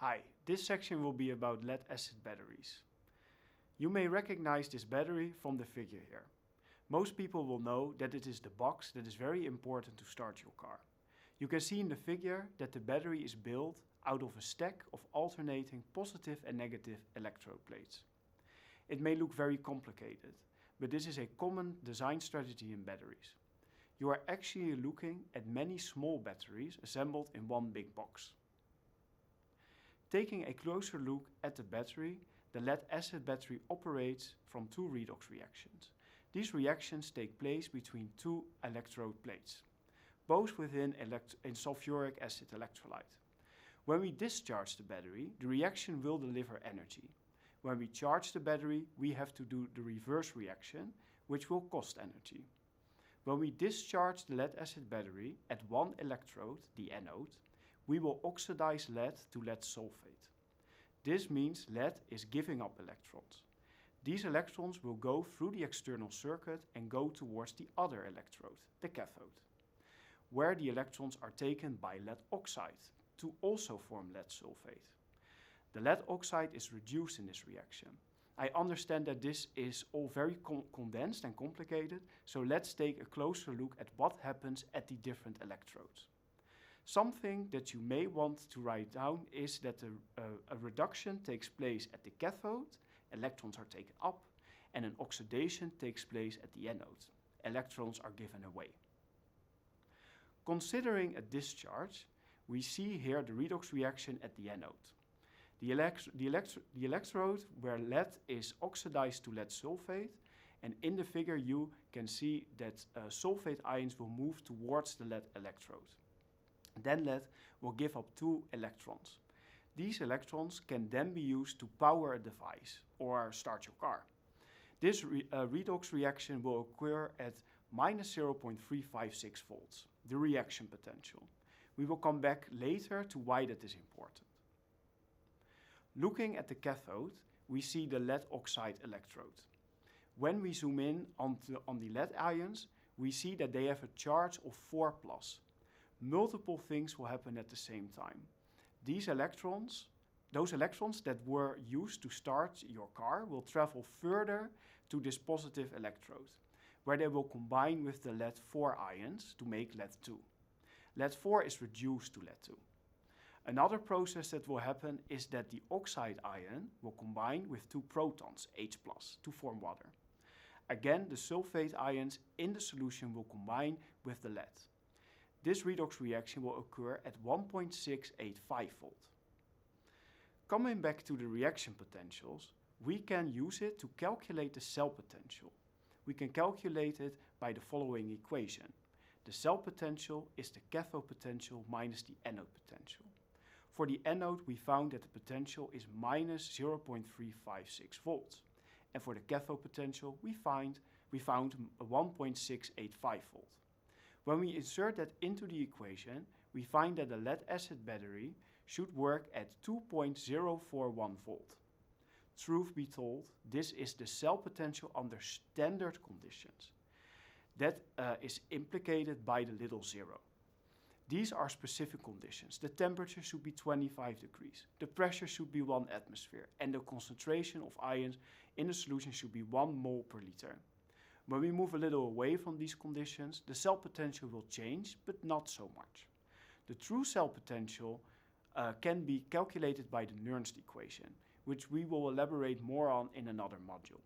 Hi, this section will be about lead-acid batteries. You may recognize this battery from the figure here. Most people will know that it is the box that is very important to start your car. You can see in the figure that the battery is built out of a stack of alternating positive and negative electrode plates. It may look very complicated, but this is a common design strategy in batteries. You are actually looking at many small batteries assembled in one big box. Taking a closer look at the battery, the lead-acid battery operates from two redox reactions. These reactions take place between two electrode plates, both within a sulfuric acid electrolyte. When we discharge the battery, the reaction will deliver energy. When we charge the battery, we have to do the reverse reaction, which will cost energy. When we discharge the lead-acid battery at one electrode, the anode, we will oxidize lead to lead sulfate. This means lead is giving up electrons. These electrons will go through the external circuit and go towards the other electrode, the cathode, where the electrons are taken by lead oxide to also form lead sulfate. The lead oxide is reduced in this reaction. I understand that this is all very condensed and complicated, so let's take a closer look at what happens at the different electrodes. Something that you may want to write down is that a reduction takes place at the cathode, electrons are taken up, and an oxidation takes place at the anode. Electrons are given away. Considering a discharge, we see here the redox reaction at the anode. The electrode where lead is oxidized to lead sulfate, and in the figure you can see that sulfate ions will move towards the lead electrode. Then lead will give up two electrons. These electrons can then be used to power a device or start your car. This redox reaction will occur at minus 0.356 volts, the reaction potential. We will come back later to why that is important. Looking at the cathode, we see the lead oxide electrode. When we zoom in on the lead ions, we see that they have a charge of 4+. Multiple things will happen at the same time. Those electrons that were used to start your car will travel further to this positive electrode, where they will combine with the lead-4 ions to make lead-2. Lead-4 is reduced to lead-2. Another process that will happen is that the oxide ion will combine with two protons, H+, to form water. Again, the sulfate ions in the solution will combine with the lead. This redox reaction will occur at 1.685 volt. Coming back to the reaction potentials, we can use it to calculate the cell potential. We can calculate it by the following equation. The cell potential is the cathode potential minus the anode potential. For the anode, we found that the potential is minus 0.356 volts. And for the cathode potential, we found 1.685 volt. When we insert that into the equation, we find that the lead-acid battery should work at 2.041 volt. Truth be told, this is the cell potential under standard conditions. That is implicated by the little zero. These are specific conditions. The temperature should be 25 degrees, the pressure should be 1 atmosphere, and the concentration of ions in the solution should be 1 mole per liter. When we move a little away from these conditions, the cell potential will change, but not so much. The true cell potential can be calculated by the Nernst equation, which we will elaborate more on in another module.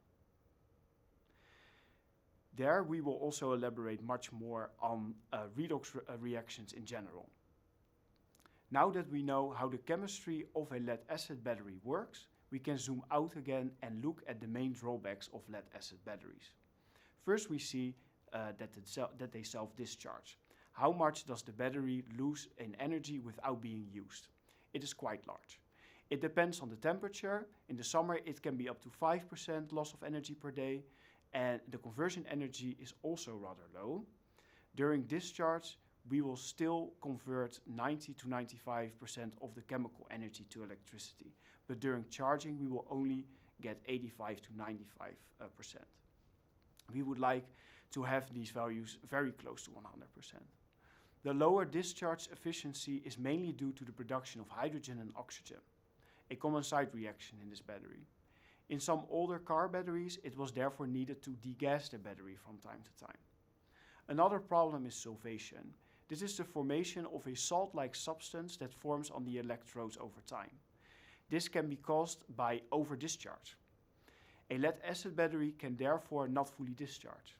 There we will also elaborate much more on redox reactions in general. Now that we know how the chemistry of a lead-acid battery works, we can zoom out again and look at the main drawbacks of lead-acid batteries. First, we see that they self-discharge. How much does the battery lose in energy without being used? It is quite large. It depends on the temperature. In the summer, it can be up to 5% loss of energy per day, and the conversion energy is also rather low. During discharge, we will still convert 90 to 95% of the chemical energy to electricity, but during charging, we will only get 85 to 95%. We would like to have these values very close to 100%. The lower discharge efficiency is mainly due to the production of hydrogen and oxygen. a common side reaction in this battery. In some older car batteries, it was therefore needed to degas the battery from time to time. Another problem is solvation. This is the formation of a salt-like substance that forms on the electrodes over time. This can be caused by over-discharge. A lead-acid battery can therefore not fully discharge.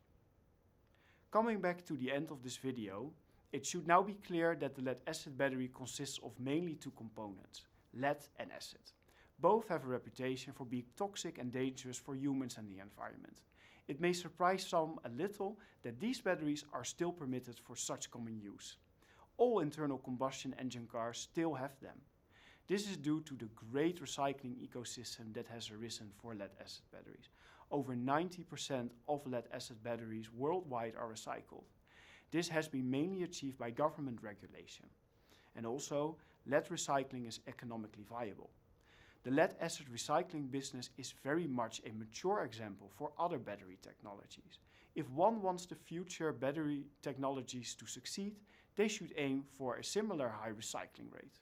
Coming back to the end of this video, it should now be clear that the lead-acid battery consists of mainly two components, lead and acid. Both have a reputation for being toxic and dangerous for humans and the environment. It may surprise some a little that these batteries are still permitted for such common use. All internal combustion engine cars still have them. This is due to the great recycling ecosystem that has arisen for lead-acid batteries. Over 90% of lead-acid batteries worldwide are recycled. This has been mainly achieved by government regulation. And also, lead recycling is economically viable. The lead-acid recycling business is very much a mature example for other battery technologies. If one wants the future battery technologies to succeed, they should aim for a similar high recycling rate.